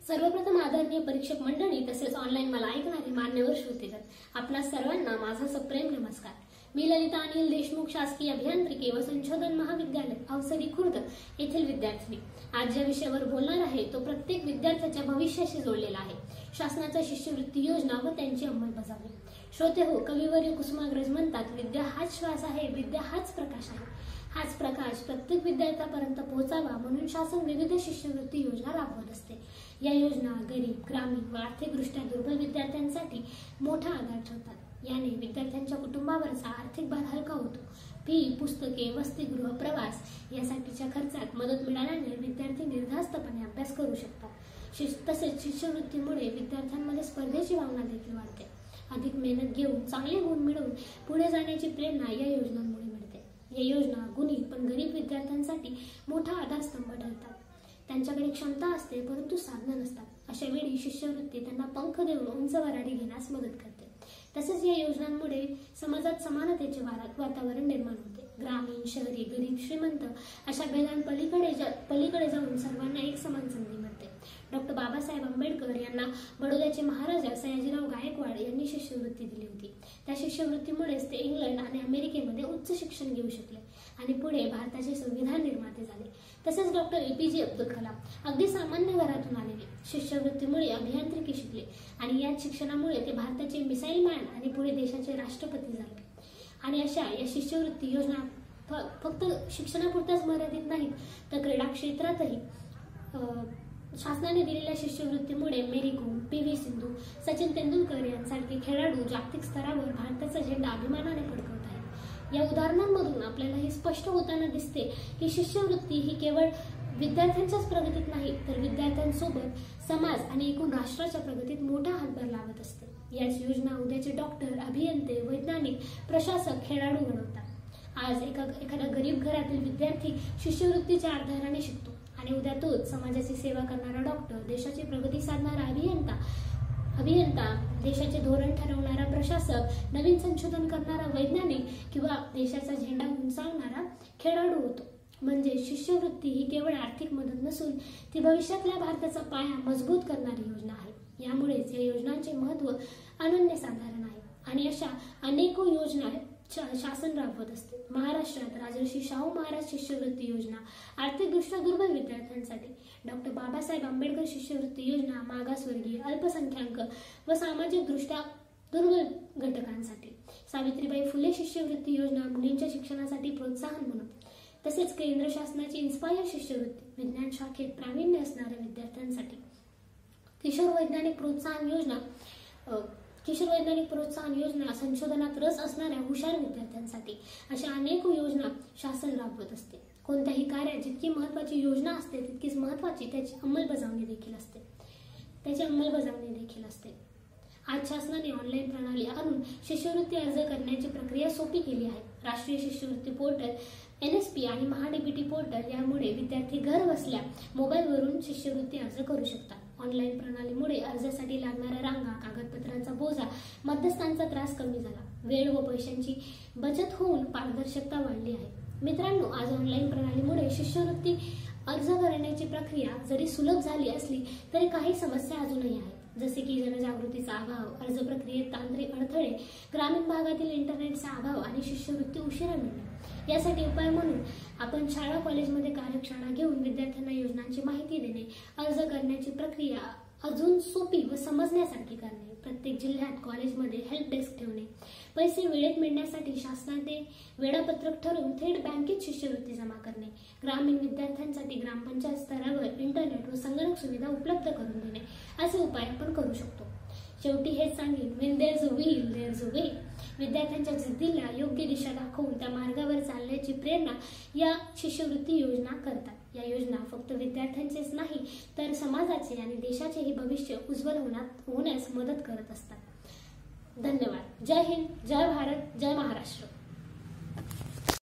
सर्वप्रथम आदरणीय परीक्षक मंडळी तसेच ऑनलाईन मला ऐकणारे मान्यवर श्रोतेगण, आपणा सर्वांना माझा सप्रेम नमस्कार। मी ललिता अनिल देशमुख शासकीय अभियांत्रिकी व संशोधन महाविद्यालय अवसरी खुर्द येथील विद्यार्थिनी आज ज्या विषयावर बोलणार आहे तो प्रत्येक विद्यार्थ्याच्या भविष्याशी जोडलेला आहे, शासनाच्या शिष्यवृत्ती योजना व त्यांची अंमलबजावणी। श्रोते हो, कविवर्य कुसुमाग्रज म्हणतात, विद्या हाच श्वास आहे, विद्या हाच प्रकाश आहे। हाच प्रकाश प्रत्येक विद्यार्थ्यापर्यंत पोहोचावा म्हणून शासन विविध शिष्यवृत्ती योजना राबवत असते। या योजना गरीब, ग्रामीण व आर्थिकदृष्ट्या दुर्बल विद्यार्थ्यांसाठी मोठा आधार ठरतात। याने विद्यार्थ्यांच्या कुटुंबावरचा आर्थिक भार हलका होतो। फी, पुस्तके, वसतिगृह, प्रवास यासाठीच्या खर्चात मदत मिळाल्याने विद्यार्थी निर्धास्तपणे अभ्यास करू शकतात। तसेच शिष्यवृत्तीमुळे विद्यार्थ्यांमध्ये स्पर्धेची भावना देखील वाढते। अधिक मेहनत घेऊन चांगले गुण मिळवून पुढे जाण्याची प्रेरणा या योजनांमुळे मिळते। या योजना गुणी पण गरीब विद्यार्थ्यांसाठी मोठा आधारस्तंभ ठरतात। त्यांच्याकडे क्षमता असते परंतु साधनं नसतात। अशा वेळी शिष्यवृत्ती त्यांना पंख देऊन उंच भरारी घेण्यास मदत करते। तसेच या योजनांमुळे समाजात समानतेचे वातावरण निर्माण होते। ग्रामीण, शहरी, गरीब, श्रीमंत अशा भेदांपलीकडे जाऊन सर्वांना एक समान संधी मिळते। डॉक्टर बाबासाहेब आंबेडकर यांना बडोद्याचे महाराजा सयाजीराव गायकवाड यांनी शिष्यवृत्ती दिली होती। त्या शिष्यवृत्तीमुळेच ते इंग्लंड आणि अमेरिकेमध्ये उच्च शिक्षण घेऊ शकले आणि पुढे भारताचे संविधान निर्माते झाले। तसेच डॉक्टर APJ अब्दुल कलाम अगदी सामान्य घरातून आलेले, शिष्यवृत्तीमुळे अभियांत्रिकी शिकले आणि याच शिक्षणामुळे ते भारताचे मिसाईल मॅन आणि पुढे देशाचे राष्ट्रपती झाले। आणि अशा या शिष्यवृत्ती योजना फक्त शिक्षणापुरताच मर्यादित नाहीत तर क्रीडा क्षेत्रातही शासनाने दिलेल्या शिष्यवृत्तीमुळे मेरी कोम, PV सिंधू, सचिन तेंडुलकर यांसारखे खेळाडू जागतिक स्तरावर भारताचा झेंडा अभिमानाने फडकवत आहेत। या उदाहरणांमधून आपल्याला हे स्पष्ट होताना दिसते की शिष्यवृत्ती ही केवळ विद्यार्थ्यांच्याच प्रगतीत नाही तर विद्यार्थ्यांसोबत समाज आणि एकूण राष्ट्राच्या प्रगतीत मोठा हातभार लावत असते। याच योजना उद्याचे डॉक्टर, अभियंते, वैज्ञानिक, प्रशासक, खेळाडू बनवतात। आज एखादा गरीब घरातील विद्यार्थी शिष्यवृत्तीच्या आधाराने शिकतो आणि उद्या तोच समाजाची सेवा करणारा डॉक्टर, देशाची प्रगती साधणारा अभियंता, देशाचे धोरण ठरवणारा प्रशासक, नवीन संशोधन करणारा वैज्ञानिक किंवा देशाचा झेंडा उंचावणारा खेळाडू होतो। म्हणजे शिष्यवृत्ती ही केवळ आर्थिक मदत नसून ती भविष्यातल्या भारताचा पाया मजबूत करणारी योजना आहे। यामुळेच या योजनांचे महत्त्व अनन्यसाधारण आहे आणि अशा अनेक योजना शासन राबवत असते। महाराष्ट्रात राजर्षी शाहू महाराज शिष्यवृत्ती योजना आर्थिकदृष्ट्या दुर्बल विद्यार्थ्यांसाठी, डॉक्टर बाबासाहेब आंबेडकर शिष्यवृत्ती योजना मागासवर्गीय, अल्पसंख्याक व सामाजिकदृष्ट्या दुर्बल घटकांसाठी, सावित्रीबाई फुले शिष्यवृत्ती योजना मुलींच्या शिक्षणासाठी प्रोत्साहन म्हणून, तसेच केंद्र शासनाची इन्स्पायर शिष्यवृत्ती विज्ञान शाखेत प्रावीण्य असणाऱ्या विद्यार्थ्यांसाठी, किशोर वैज्ञानिक प्रोत्साहन योजना संशोधनात रस असणाऱ्या हुशार विद्यार्थ्यांसाठी, अशा अनेक योजना शासन राबवत असते। कोणत्याही कार्यात जितकी महत्त्वाची योजना असते तितकीच महत्त्वाची त्याची अंमलबजावणी देखील असते। आज शासनाने ऑनलाईन प्रणाली आणून शिष्यवृत्ती अर्ज करण्याची प्रक्रिया सोपी केली आहे। राष्ट्रीय शिष्यवृत्ती पोर्टल, NSP आणि महाडीबीटी पोर्टल यामुळे विद्यार्थी घर बसल्या मोबाईलवरून शिष्यवृत्ती अर्ज करू शकतात। ऑनलाईन प्रणालीमुळे अर्जासाठी लागणाऱ्या रांगा, कागदपत्रांचा बोजा, मध्यस्थांचा त्रास कमी झाला। वेळ व पैशांची बचत होऊन पारदर्शकता वाढली आहे। मित्रांनो, आज ऑनलाईन प्रणालीमुळे शिष्यवृत्ती अर्ज करण्याची प्रक्रिया जरी सुलभ झाली असली तरी काही समस्या अजूनही आहेत, जसे की जनजागृतीचा अभाव, अर्ज प्रक्रियेत तांत्रिक अडथळे, ग्रामीण भागातील इंटरनेटचा अभाव आणि शिष्यवृत्ती उशिरा मिळणे। यासाठी उपाय म्हणून आपण शाळा कॉलेजमध्ये कार्यशाळा घेऊन विद्यार्थ्यांना योजनांची माहिती देणे, अर्ज करण्याची प्रक्रिया अजून सोपी व समजण्यासारखी करणे, प्रत्येक जिल्ह्यात कॉलेजमध्ये हेल्प डेस्क ठेवणे, पैसे वेळेत मिळण्यासाठी शासनाने वेळापत्रक ठरवून थेट बँकेत शिष्यवृत्ती जमा करणे, ग्रामीण विद्यार्थ्यांसाठी ग्रामपंचायत स्तरावर इंटरनेट व संगणक सुविधा उपलब्ध करून देणे असे उपाय आपण करू शकतो। शेवटी हेच सांगेन, when there's a will, there's a way. विद्यार्थ्यांच्या जिद्दीला योग्य दिशा दाखवून त्या मार्गावर चालण्याची प्रेरणा या शिष्यवृत्ती योजना करतात। या योजना फक्त विद्यार्थ्यांचेच नाही तर समाजाचे आणि देशाचेही भविष्य उज्ज्वल होण्यास मदत करत असतात। धन्यवाद। जय हिंद, जय भारत, जय महाराष्ट्र।